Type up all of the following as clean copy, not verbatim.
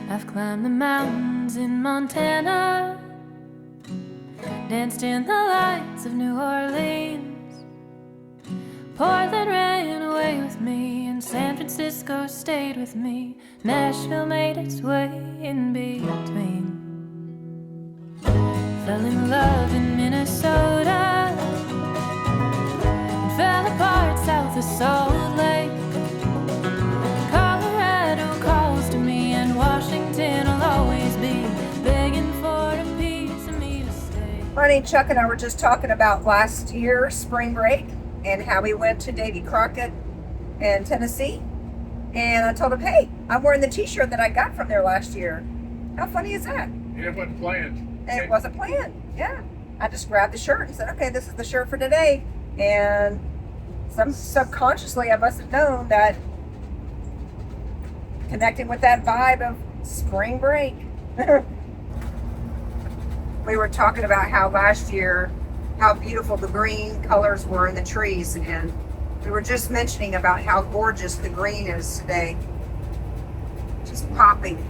I've climbed the mountains in Montana, danced in the lights of New Orleans. Portland ran away with me, and San Francisco stayed with me. Nashville made its way in between. Fell in love in Minnesota, and fell apart south of Salt Lake. Colorado calls to me, and Washington will always be begging for a piece of me to stay. Honey, Chuck and I were just talking about last year, spring break, and how we went to Davy Crockett in Tennessee. And I told him, hey, I'm wearing the t-shirt that I got from there last year. How funny is that? It wasn't planned. And it wasn't planned, yeah. I just grabbed the shirt and said, okay, this is the shirt for today. And subconsciously, I must have known that connecting with that vibe of spring break. We were talking about how last year, how beautiful the green colors were in the trees. And we were just mentioning about how gorgeous the green is today. Just popping.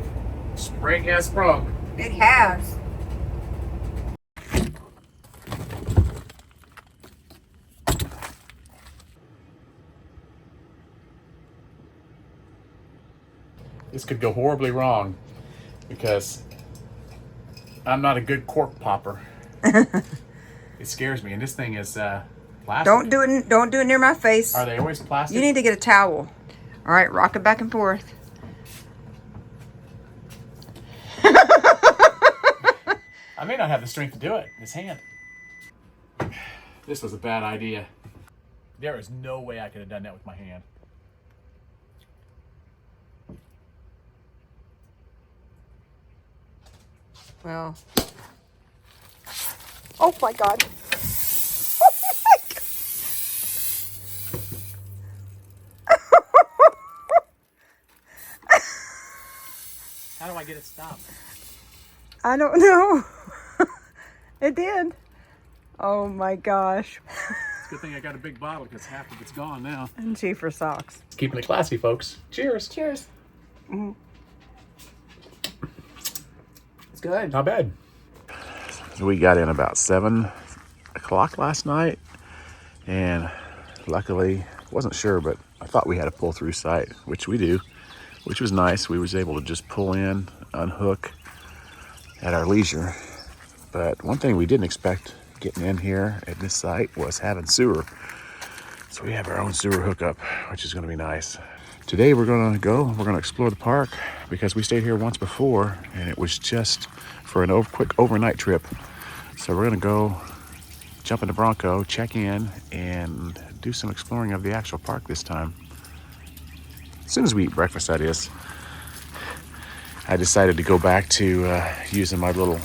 Spring has sprung. It has. This could go horribly wrong because I'm not a good cork popper. It scares me, and this thing is plastic. Don't do it near my face. Are they always plastic? You need to get a towel. All right, rock it back and forth. I may not have the strength to do it. This hand. This was a bad idea. There is no way I could have done that with my hand. Well. Oh my God. How do I get it stopped? I don't know. It did. Oh my gosh. It's a good thing I got a big bottle because half of it's gone now. And G for socks. It's keeping it classy, folks. Cheers. Cheers. Mm-hmm. It's good. Not bad. We got in about 7 o'clock last night, and luckily, wasn't sure, but I thought we had a pull-through site, which we do, which was nice. We was able to just pull in, unhook at our leisure. But one thing we didn't expect getting in here at this site was having sewer. So we have our own sewer hookup, which is going to be nice. Today we're going to explore the park because we stayed here once before and it was just for an quick overnight trip. So we're going to go jump in the Bronco, check in, and do some exploring of the actual park this time. As soon as we eat breakfast, that is. I decided to go back to using my little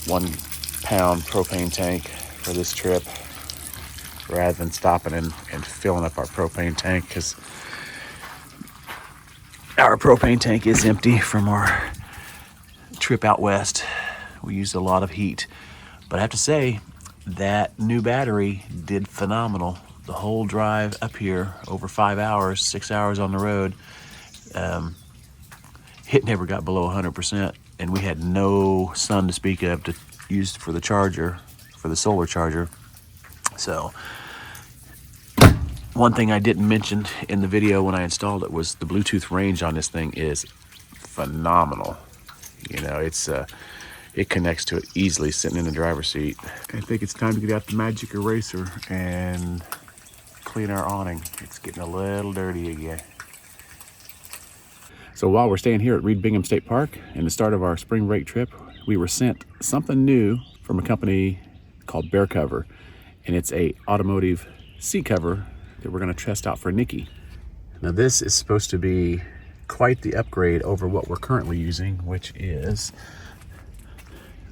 1-pound propane tank for this trip rather than stopping and filling up our propane tank, because our propane tank is empty from our trip out west. We used a lot of heat, but I have to say that new battery did phenomenal. The whole drive up here, over 5 hours, 6 hours on the road, it never got below 100%, and we had no sun to speak of to use for the charger, for the solar charger. So one thing I didn't mention in the video when I installed it was the Bluetooth range on this thing is phenomenal. You know, it connects to it easily sitting in the driver's seat. I think it's time to get out the magic eraser and clean our awning. It's getting a little dirty again. So while we're staying here at Reed Bingham State Park and the start of our spring break trip, we were sent something new from a company called Bear Cover, and it's a automotive seat cover that we're going to test out for Nikki. Now this is supposed to be quite the upgrade over what we're currently using, which is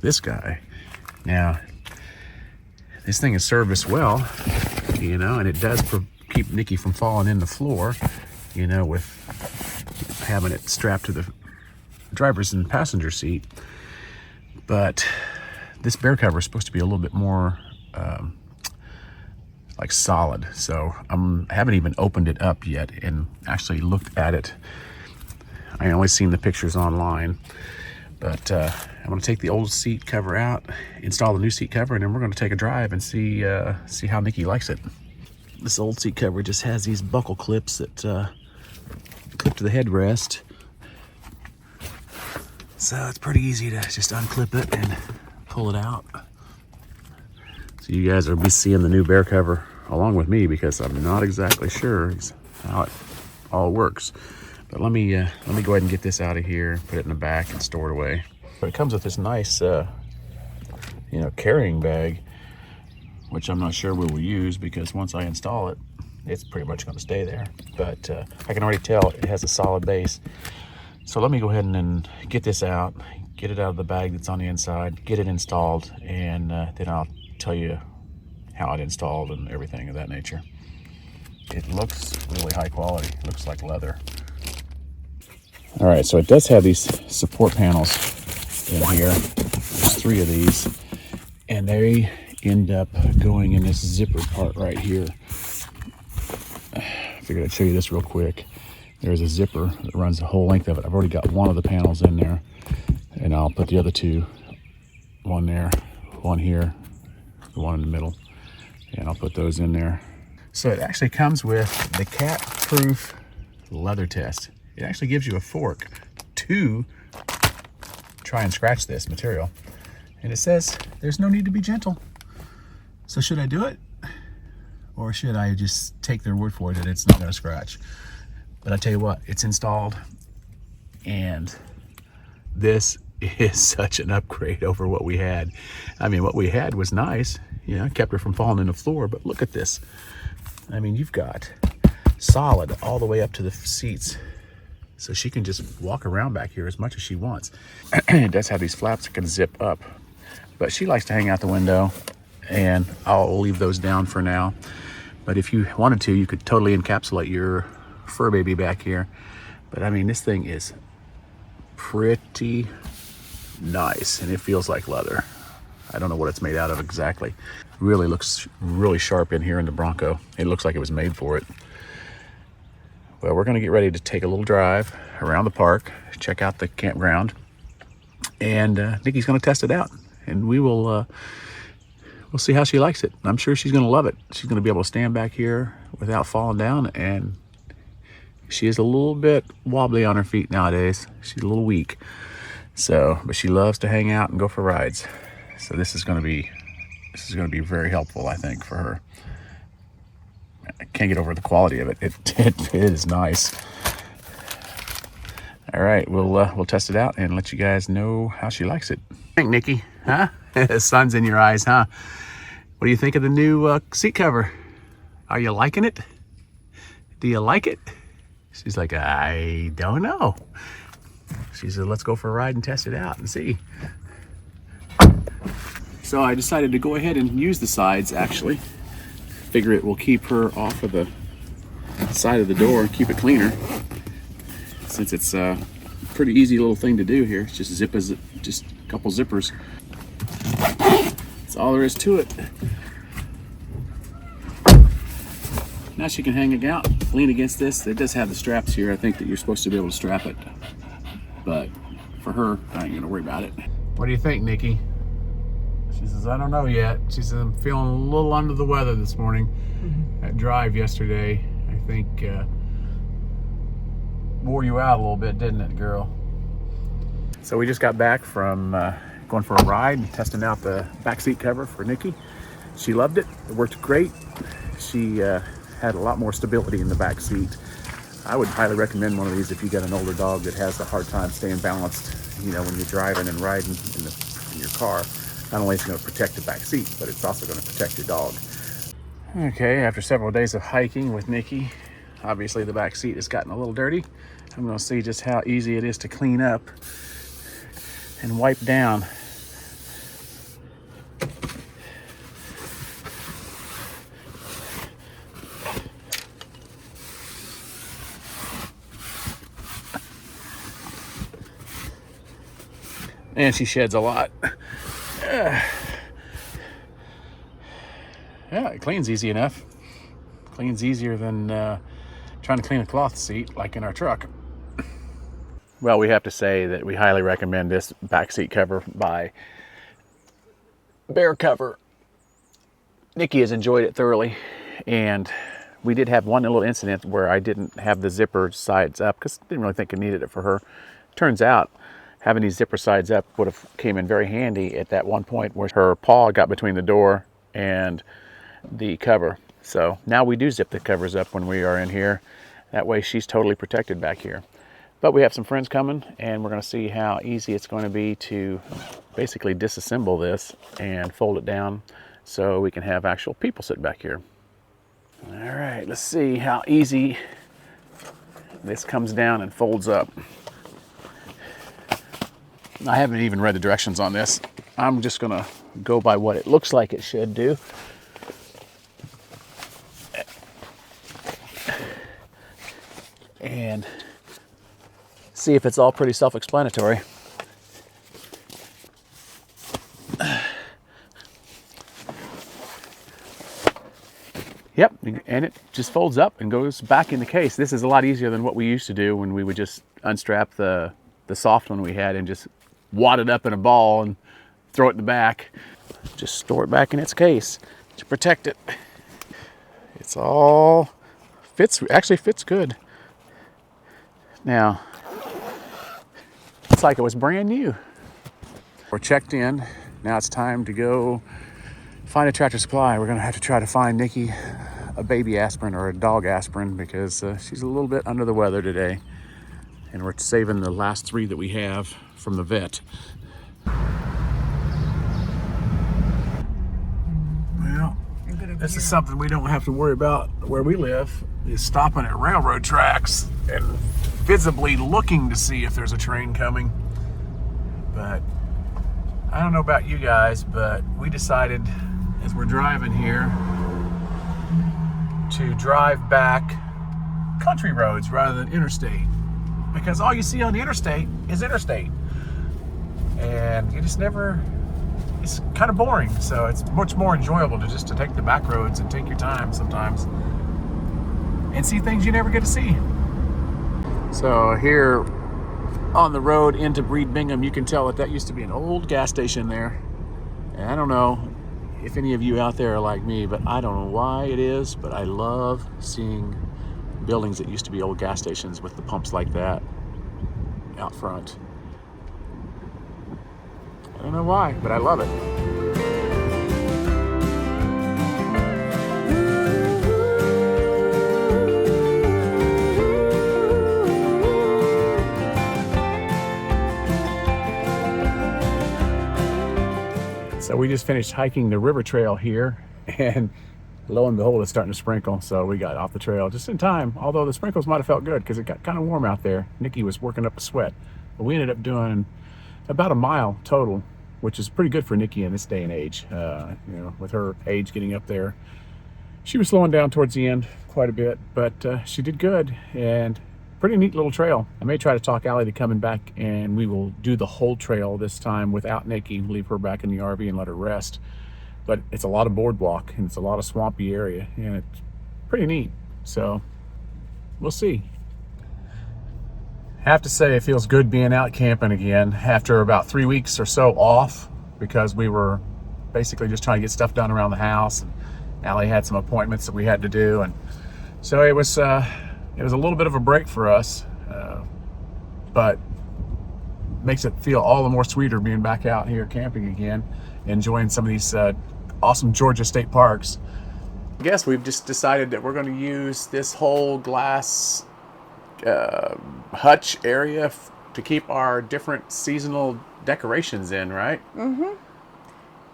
this guy. Now this thing is serviced well, you know, and it does keep Nikki from falling in the floor, you know, with having it strapped to the driver's and passenger seat. But this Bear Cover is supposed to be a little bit more like solid. So I haven't even opened it up yet and actually looked at it. I only seen the pictures online. But I'm going to take the old seat cover out, install the new seat cover, and then we're going to take a drive and see how Nikki likes it. This old seat cover just has these buckle clips that clip to the headrest. So it's pretty easy to just unclip it and pull it out. So you guys will be seeing the new bear cover along with me, because I'm not exactly sure how it all works. But let me go ahead and get this out of here, put it in the back and store it away. But it comes with this nice, carrying bag, which I'm not sure we will use, because once I install it, it's pretty much going to stay there. But I can already tell it has a solid base. So let me go ahead and get this out, get it out of the bag that's on the inside, get it installed, and then I'll tell you how it installed and everything of that nature. It looks really high quality. It looks like leather. All right, so it does have these support panels in here. There's 3 of these, and they end up going in this zipper part right here. I figured I'd show you this real quick. There's a zipper that runs the whole length of it. I've already got one of the panels in there, and I'll put the other 2, one there, one here, the one in the middle, and I'll put those in there. So it actually comes with the cat-proof leather test. It actually gives you a fork to try and scratch this material. And it says there's no need to be gentle. So should I do it? Or should I just take their word for it that it's not going to scratch? But I tell you what, it's installed, and this is such an upgrade over what we had. I mean, what we had was nice, kept her from falling in the floor, but look at this. I mean, you've got solid all the way up to the seats, so she can just walk around back here as much as she wants. It does have these flaps that can zip up, but she likes to hang out the window, and I'll leave those down for now. But if you wanted to, you could totally encapsulate your fur baby back here. But I mean, this thing is pretty nice, and it feels like leather. I don't know what it's made out of exactly. Really looks really sharp in here in the Bronco. It looks like it was made for it. Well, we're going to get ready to take a little drive around the park, check out the campground, and Nikki's going to test it out, and we'll see how she likes it. I'm sure she's going to love it. She's going to be able to stand back here without falling down, and she is a little bit wobbly on her feet nowadays. She's a little weak, but she loves to hang out and go for rides. So this is going to be very helpful, I think, for her. I can't get over the quality of it. It is nice. All right, we'll test it out and let you guys know how she likes it. What do you think, Nikki? Huh? The sun's in your eyes, huh? What do you think of the new seat cover? Are you liking it? Do you like it? She's like, I don't know. She said, let's go for a ride and test it out and see. So I decided to go ahead and use the sides, actually. Figure it will keep her off of the side of the door and keep it cleaner. Since it's a pretty easy little thing to do here. It's just just a couple zippers. That's all there is to it. Now she can hang it out, lean against this. It does have the straps here. I think that you're supposed to be able to strap it. But for her, I ain't gonna worry about it. What do you think, Nikki? She says, I don't know yet. She says, I'm feeling a little under the weather this morning. That drive yesterday, I think, wore you out a little bit, didn't it, girl? So we just got back from going for a ride and testing out the back seat cover for Nikki. She loved it. It worked great. She had a lot more stability in the back seat. I would highly recommend one of these if you got an older dog that has a hard time staying balanced, when you're driving and riding in your car. Not only is it going to protect the back seat, but it's also going to protect your dog. Okay, after several days of hiking with Nikki, obviously the back seat has gotten a little dirty. I'm going to see just how easy it is to clean up and wipe down. And she sheds a lot. Yeah, it cleans easy enough. Cleans easier than trying to clean a cloth seat like in our truck. Well, we have to say that we highly recommend this back seat cover by Bear Cover. Nikki has enjoyed it thoroughly, and we did have one little incident where I didn't have the zipper sides up because I didn't really think I needed it for her. Turns out having these zipper sides up would have came in very handy at that one point where her paw got between the door and the cover. So now we do zip the covers up when we are in here. That way she's totally protected back here. But we have some friends coming, and we're going to see how easy it's going to be to basically disassemble this and fold it down so we can have actual people sit back here. All right, let's see how easy this comes down and folds up. I haven't even read the directions on this. I'm just going to go by what it looks like it should do. And see if it's all pretty self-explanatory. Yep, and it just folds up and goes back in the case. This is a lot easier than what we used to do when we would just unstrap the soft one we had and just wad it up in a ball and throw it in the back. Just store it back in its case to protect it. It's all actually fits good. Now, it's like it was brand new. We're checked in. Now it's time to go find a Tractor Supply. We're gonna have to try to find Nikki a baby aspirin or a dog aspirin because she's a little bit under the weather today. And we're saving the last 3 that we have from the vet. Well, this is something we don't have to worry about where we live, is stopping at railroad tracks and visibly looking to see if there's a train coming. But I don't know about you guys, but we decided as we're driving here to drive back country roads rather than interstate, because all you see on the interstate is interstate, and you just never, it's kind of boring. So it's much more enjoyable to just to take the back roads and take your time sometimes and see things you never get to see. So here on the road into Reed Bingham, you can tell that used to be an old gas station there. And I don't know if any of you out there are like me, but I don't know why it is, but I love seeing buildings that used to be old gas stations with the pumps like that out front. I don't know why, but I love it. So we just finished hiking the river trail here, and lo and behold, it's starting to sprinkle. So we got off the trail just in time, although the sprinkles might have felt good because it got kind of warm out there. Nikki was working up a sweat, but we ended up doing about a mile total, which is pretty good for Nikki in this day and age. You know, with her age getting up there, she was slowing down towards the end quite a bit, but she did good, and pretty neat little trail. I may try to talk Allie to coming back, and we will do the whole trail this time without Nikki, leave her back in the RV and let her rest. But it's a lot of boardwalk, and it's a lot of swampy area, and it's pretty neat. So we'll see. I have to say, it feels good being out camping again after about 3 weeks or so off, because we were basically just trying to get stuff done around the house, and Allie had some appointments that we had to do, and so it was a little bit of a break for us, but makes it feel all the more sweeter being back out here camping again, enjoying some of these awesome Georgia state parks. I guess we've just decided that we're going to use this whole glass hutch area to keep our different seasonal decorations in, right? Mm-hmm.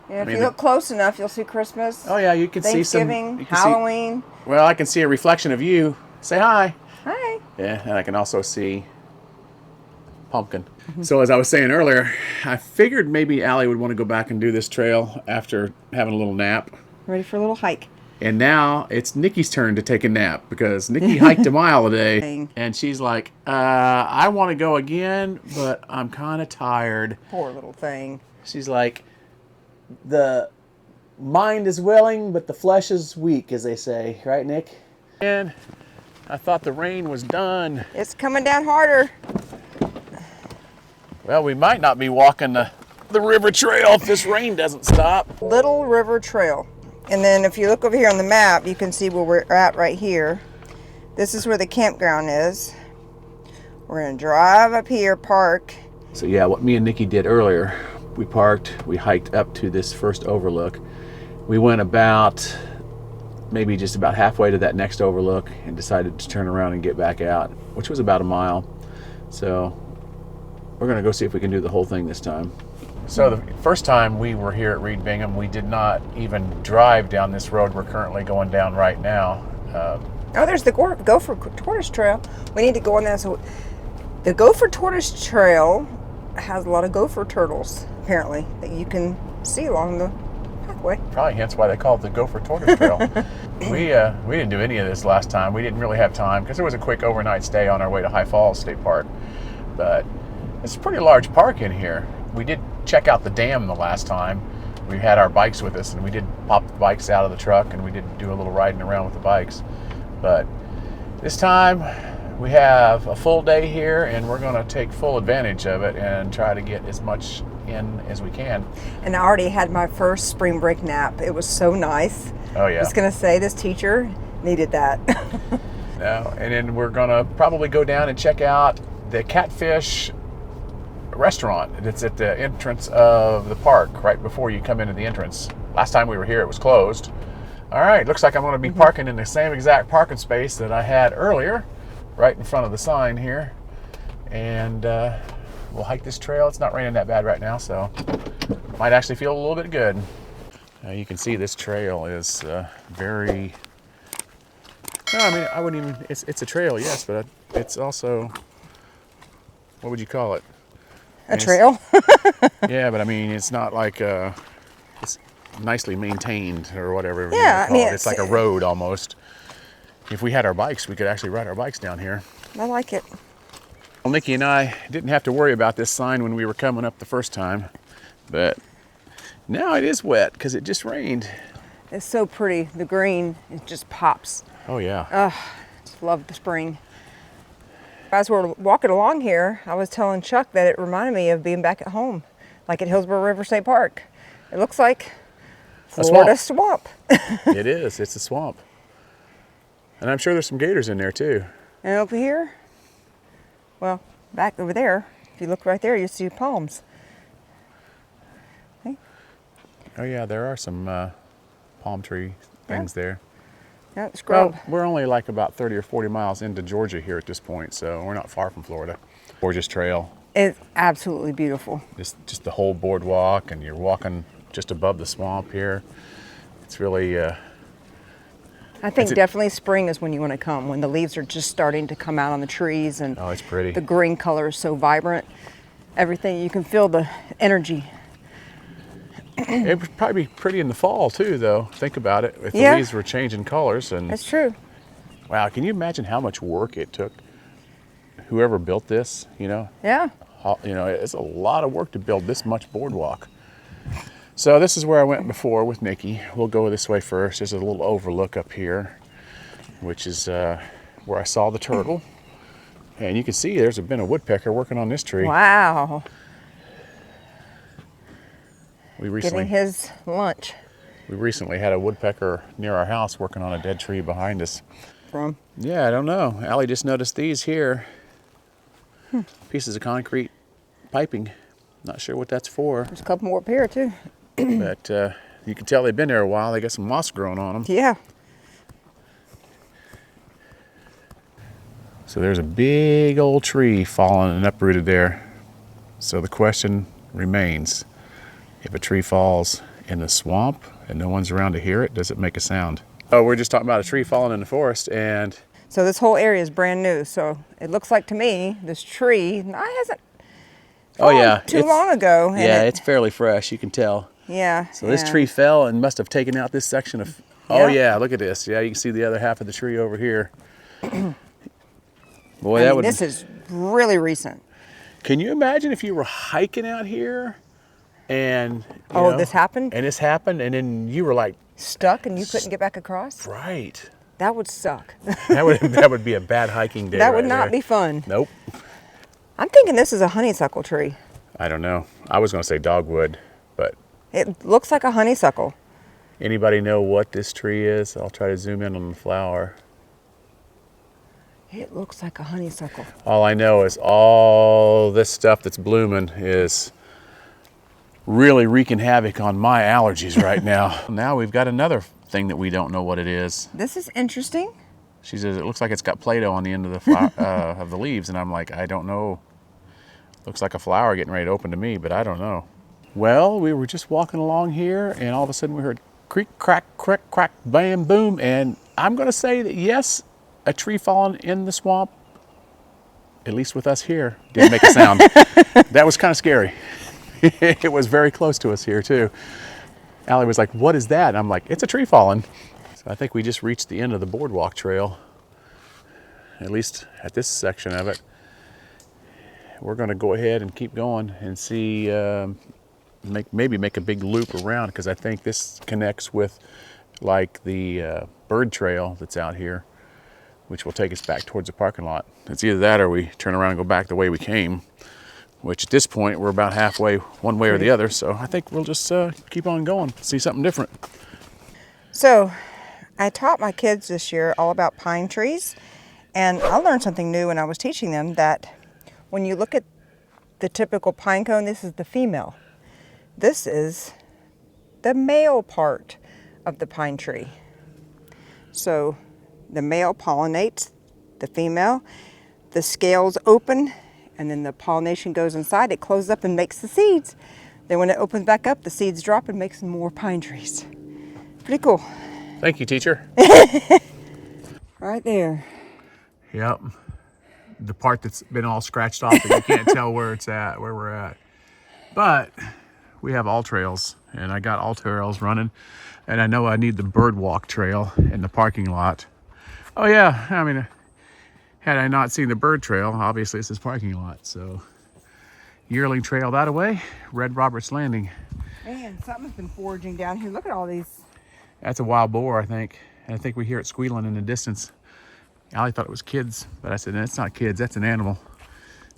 Yeah, if you look close enough, you'll see Christmas. Oh yeah, you can see some Thanksgiving, Halloween. Well, I can see a reflection of you. Say hi. Hi. Yeah, and I can also see pumpkin. So as I was saying earlier, I figured maybe Allie would want to go back and do this trail after having a little nap. Ready for a little hike. And now it's Nikki's turn to take a nap, because Nikki hiked a mile a day, and she's like, I want to go again, but I'm kind of tired. Poor little thing. She's like, the mind is willing, but the flesh is weak, as they say. Right, Nick? And I thought the rain was done. It's coming down harder. Well, we might not be walking the river trail if this rain doesn't stop. Little River Trail. And then if you look over here on the map, you can see where we're at right here. This is where the campground is. We're gonna drive up here, park. So yeah, what me and Nikki did earlier, we parked, we hiked up to this first overlook. We went about, maybe just about halfway to that next overlook and decided to turn around and get back out, which was about a mile. So we're gonna go see if we can do the whole thing this time. So the first time we were here at Reed Bingham, we did not even drive down this road we're currently going down right now. Oh, there's the Gopher Tortoise Trail. We need to go on that. So the Gopher Tortoise Trail has a lot of gopher turtles, apparently, that you can see along the pathway. Probably hence why they call it the Gopher Tortoise Trail. We didn't do any of this last time. We didn't really have time because it was a quick overnight stay on our way to High Falls State Park. But it's a pretty large park in here. We did check out the dam the last time. We had our bikes with us and we did pop the bikes out of the truck and we did do a little riding around with the bikes. But this time we have a full day here and we're going to take full advantage of it and try to get as much in as we can. And I already had my first spring break nap. It was so nice. Oh yeah. I was going to say this teacher needed that. No, and then we're going to probably go down and check out the Catfish restaurant. It's at the entrance of the park right before you come into the entrance. Last time we were here it was closed. All right, looks like I'm going to be parking in the same exact parking space that I had earlier, right in front of the sign here. And we'll hike this trail. It's not raining that bad right now, so might actually feel a little bit good. You can see this trail is very, no, I mean, I wouldn't even, it's a trail, yes, but it's also, what would you call it? A trail? Yeah, but I mean, it's not like it's nicely maintained or whatever. Yeah, I mean, it's like a road almost. If we had our bikes, we could actually ride our bikes down here. I like it. Well, Nikki and I didn't have to worry about this sign when we were coming up the first time, but now it is wet because it just rained. It's so pretty. The green, it just pops. Oh yeah. Just love the spring. As we're walking along here, I was telling Chuck that it reminded me of being back at home, like at Hillsborough River State Park. It looks like Florida swamp. It is. It's a swamp. And I'm sure there's some gators in there too. And over here, well, back over there, if you look right there, you see palms. Okay. Oh yeah, there are some palm tree things there. Yeah, it's scrub. Well, we're only like about 30 or 40 miles into Georgia here at this point, so we're not far from Florida. Gorgeous trail. It's absolutely beautiful. Just the whole boardwalk, and you're walking just above the swamp here. It's really... I think definitely spring is when you want to come, when the leaves are just starting to come out on the trees and oh, it's pretty. The green color is so vibrant. Everything, you can feel the energy. It would probably be pretty in the fall too, though. Think about it. If the leaves were changing colors. And that's true. Wow, can you imagine how much work it took? Whoever built this, you know? Yeah. You know, it's a lot of work to build this much boardwalk. So this is where I went before with Nikki. We'll go this way first. There's a little overlook up here, which is where I saw the turtle. And you can see there's been a woodpecker working on this tree. Wow. Getting his lunch. We recently had a woodpecker near our house working on a dead tree behind us. From? Yeah, I don't know. Allie just noticed these here. Pieces of concrete piping. Not sure what that's for. There's a couple more up here too. But you can tell they've been there a while. They got some moss growing on them. Yeah. So there's a big old tree fallen and uprooted there. So the question remains, if a tree falls in the swamp and no one's around to hear it, does it make a sound? Oh, we're just talking about a tree falling in the forest, and... So this whole area is brand new. So it looks like to me, this tree hasn't fallen too long ago. Yeah, it's fairly fresh, you can tell. Yeah. So this tree fell and must have taken out this section of... Oh yeah, look at this. Yeah, you can see the other half of the tree over here. Boy, this is really recent. Can you imagine if you were hiking out here and this happened? And this happened, and then you were like stuck and you couldn't get back across? Right. That would suck. that would be a bad hiking day. That would not be fun. Nope. I'm thinking this is a honeysuckle tree. I don't know. I was going to say dogwood, but It looks like a honeysuckle. anybody know what this tree is? I'll try to zoom in on the flower. It looks like a honeysuckle. All I know is all this stuff that's blooming is really wreaking havoc on my allergies right now. Now we've got another thing that we don't know what it is. This is interesting. She says it looks like it's got Play-Doh on the end of the flower, of the leaves, and I'm like, I don't know. Looks like a flower getting ready to open to me, but I don't know. Well, we were just walking along here, and all of a sudden we heard creak, crack, crack, crack, bam, boom, and I'm going to say that yes, a tree falling in the swamp, at least with us here, did make a sound. That was kind of scary. It was very close to us here too. Allie was like, what is that? And I'm like, it's a tree falling. So I think we just reached the end of the boardwalk trail, at least at this section of it. We're going to go ahead and keep going and see, maybe make a big loop around, because I think this connects with like the bird trail that's out here, which will take us back towards the parking lot. It's either that or we turn around and go back the way we came, which at this point we're about halfway one way or the other. So I think we'll just keep on going, see something different. So I taught my kids this year all about pine trees, and I learned something new when I was teaching them, that when you look at the typical pine cone, this is the female. This is the male part of the pine tree. So the male pollinates the female, the scales open, and then the pollination goes inside. It closes up and makes the seeds. Then when it opens back up, the seeds drop and makes more pine trees. Pretty cool. Thank you, teacher. Right there. Yep. The part that's been all scratched off and you can't tell where it's at, where we're at. But we have all trails, and I got all trails running, and I know I need the bird walk trail in the parking lot. Oh yeah, I mean, had I not seen the bird trail, obviously it's this parking lot. So yearling trail that away, Red Roberts Landing. Man, something's been foraging down here. Look at all these. That's a wild boar, I think. And I think we hear it squealing in the distance. Allie thought it was kids, but I said, that's not kids, that's an animal.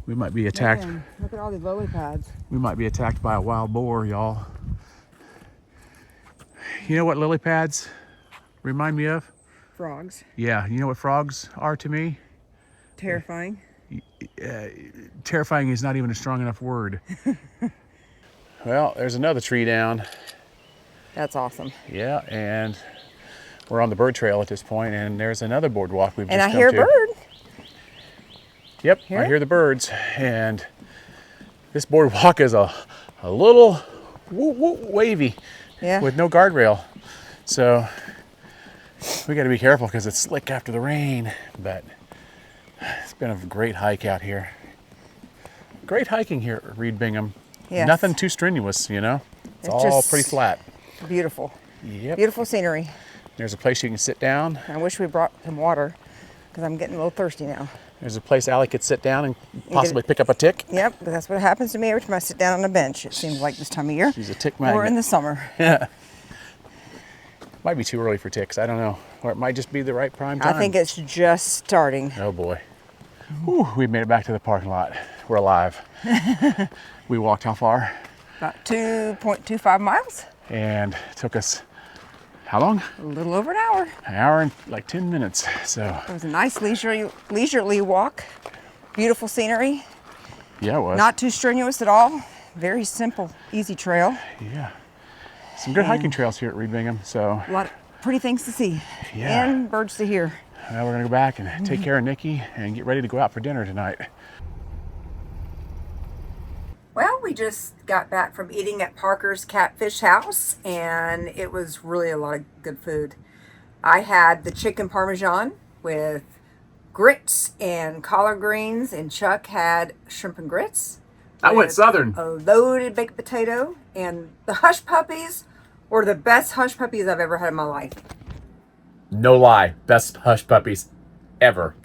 We might be attacked. Man, look at all these lily pads. We might be attacked by a wild boar, y'all. You know what lily pads remind me of? Frogs. Yeah, you know what frogs are to me? Terrifying. Terrifying is not even a strong enough word. Well, there's another tree down. That's awesome. Yeah, and we're on the bird trail at this point, and there's another boardwalk we've And just I come hear a to. bird. Yep, I hear the birds, and this boardwalk is a little wavy, Yeah. with no guardrail. So we got to be careful because it's slick after the rain, but it's been a great hike out here. Great hiking here at Reed Bingham. Yes. Nothing too strenuous, you know. It's all just pretty flat. Beautiful. Yep. Beautiful scenery. There's a place you can sit down. I wish we brought some water because I'm getting a little thirsty now. There's a place Allie could sit down and possibly pick up a tick. Yep, but that's what happens to me every time I sit down on a bench. It seems like this time of year. She's a tick magnet. Or in the summer. Might be too early for ticks, I don't know. Or it might just be the right prime time. I think it's just starting. Oh boy. Whew, we made it back to the parking lot. We're alive. We walked how far? About 2.25 miles. And it took us, how long? A little over an hour. An hour and like 10 minutes. So It was a nice leisurely walk. Beautiful scenery. yeah, it was. Not too strenuous at all. Very simple, easy trail. Yeah. Some good hiking trails here at Reed Bingham. So A lot of pretty things to see. Yeah. And birds to hear. now we're gonna go back and take care of Nikki and get ready to go out for dinner tonight. Well, we just got back from eating at Parker's Catfish House, and it was really a lot of good food. I had the chicken parmesan with grits and collard greens, and Chuck had shrimp and grits. I went with southern. A loaded baked potato, and the hush puppies were the best hush puppies I've ever had in my life. No lie, best hush puppies ever.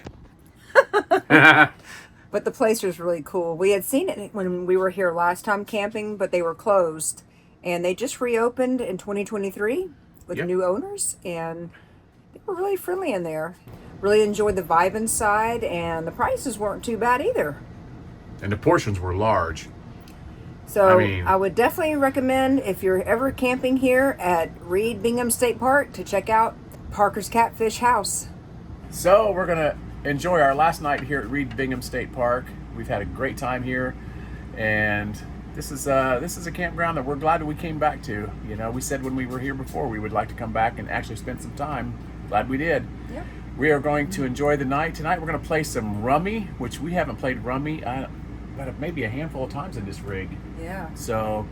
But the place was really cool. We had seen it when we were here last time camping, but they were closed. And they just reopened in 2023 with Yep. new owners, and they were really friendly in there. Really enjoyed the vibe inside, and the prices weren't too bad either. And the portions were large. So I mean- I would definitely recommend, if you're ever camping here at Reed Bingham State Park, to check out Parker's Catfish House. So we're gonna enjoy our last night here at Reed Bingham State Park. We've had a great time here, and this is a campground that we're glad that we came back to. You know, we said when we were here before we would like to come back and actually spend some time. Glad we did. Yep. We are going to enjoy the night tonight. We're going to play some rummy, which we haven't played rummy but maybe a handful of times in this rig. Yeah. So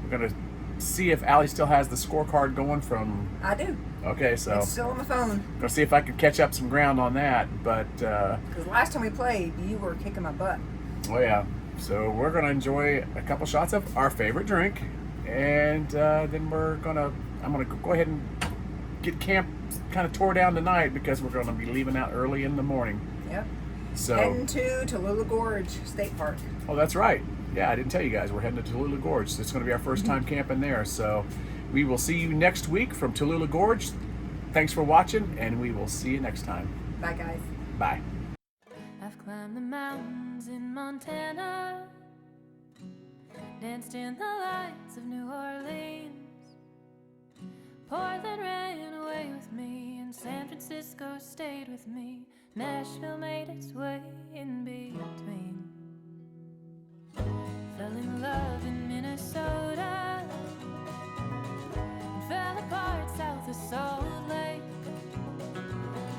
we're going to see if Allie still has the scorecard going from. I do. Okay, so It's still on the phone. gonna see if I could catch up some ground on that. But Because last time we played, you were kicking my butt. oh yeah. So we're gonna enjoy a couple shots of our favorite drink, and then I'm gonna go ahead and get camp kind of tore down tonight because we're gonna be leaving out early in the morning. Yep. So Heading to Tallulah Gorge State Park. oh, that's right. Yeah, I didn't tell you guys we're heading to Tallulah Gorge. So it's gonna be our first time camping there. So we will see you next week from Tallulah Gorge. Thanks for watching, and we will see you next time. Bye, guys. Bye. I've climbed the mountains in Montana, danced in the lights of New Orleans. Portland ran away with me, and San Francisco stayed with me. Nashville made its way in between. Fell in love in Minnesota, and fell apart south of Salt Lake.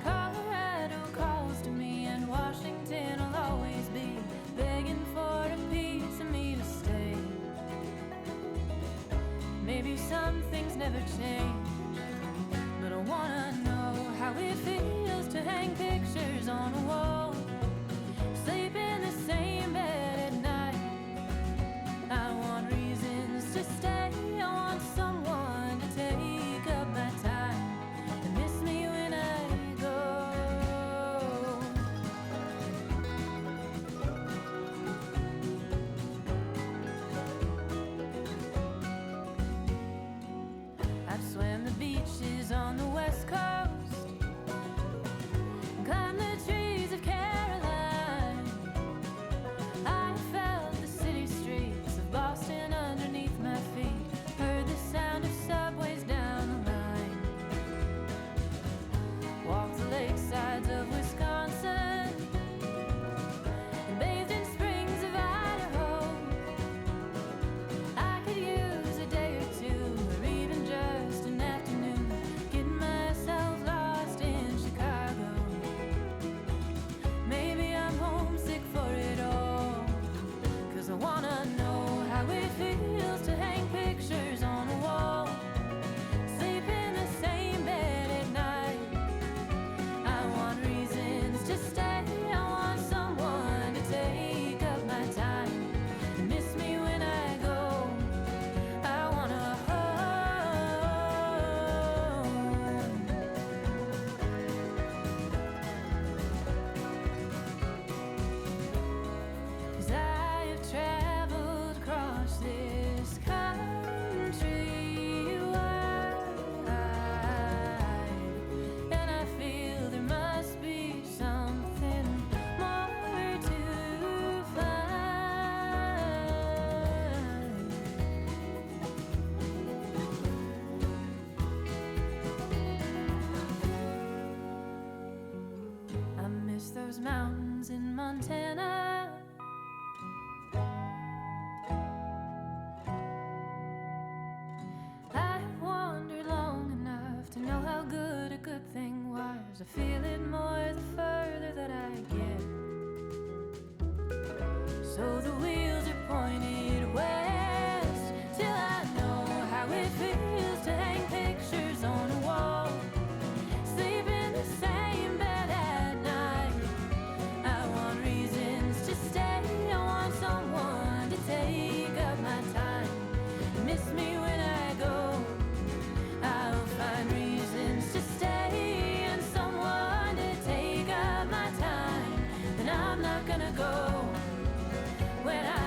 Colorado calls to me, and Washington will always be begging for a piece of me to stay. Maybe some things never change, but I wanna know how it feels to hang pictures on a wall, sleep in the same bed at night. I want reasons to stay, I want someone to take up my time and miss me when I go. I've swam the beaches on the West Coast, climbed the trees of Caroline. I felt the city streets of Boston underneath my feet, heard the sound of subways down the line. Walked the lakesides of Wisconsin and bathed in springs of Idaho. I could use a day or two, or even just an afternoon, getting myself lost in Chicago. Maybe I'm homesick for it all, 'cause I wanna know how it feels to hang pictures on a wall, sleep in the same bed at night. I want reasons to stay, I want someone to take up my time and miss me when I go. I wanna home. 'Cause I have traveled across this country wide, and I feel there must be something more to find. I miss those mountains in Montana. I've wandered long enough to know how good a good thing was. I feel it more the further that I get. So the wheels are pointed west, till I know how it feels to hang pictures on a wall, sleep in the same bed at night. I want reasons to stay, I want someone to take up my time, miss me when I go. I'll find reasons to stay and someone to take up my time. Then I'm not gonna go when I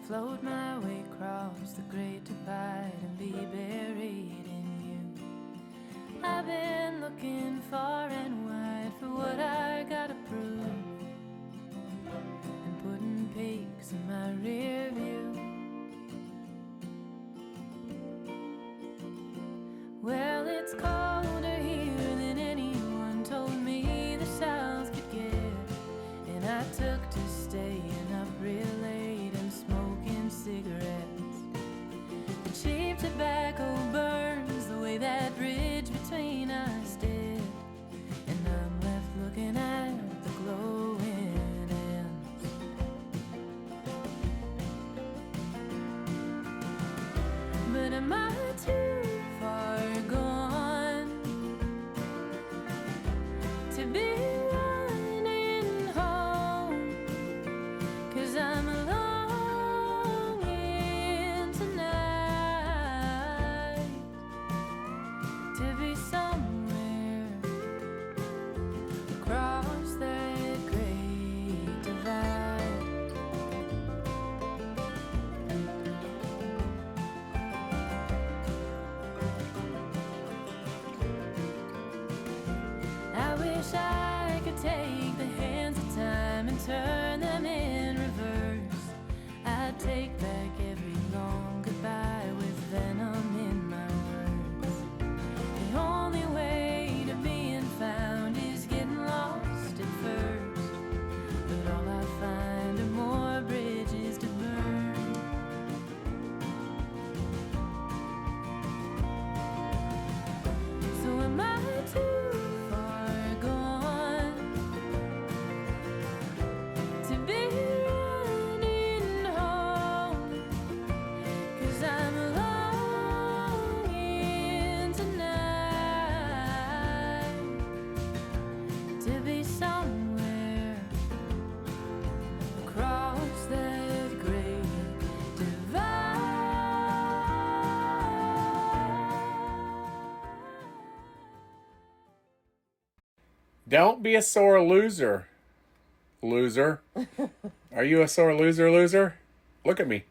float my way across the great divide and be buried in you. I've been looking far and wide for what I gotta prove, and putting peaks in my rear view. Well, it's colder here than anyone told me the South could get, and I took to staying up real late and smoking cigarettes. The cheap tobacco burns the way that bridge between us did, and I'm left looking at the glowing ends. But am I too far gone to be running home? 'Cause I'm longing tonight to be somewhere across that great divide. I wish I could take the hands of time and turn them in reverse. I'd take back every long goodbye with venom in my words. The only way to being found is getting lost at first, but all I find are more bridges to burn. So am I too far gone to be running home? 'Cause I'm longing tonight to be somewhere across that great divide. Don't be a sore loser. Loser. Are you a sore loser, loser? Look at me.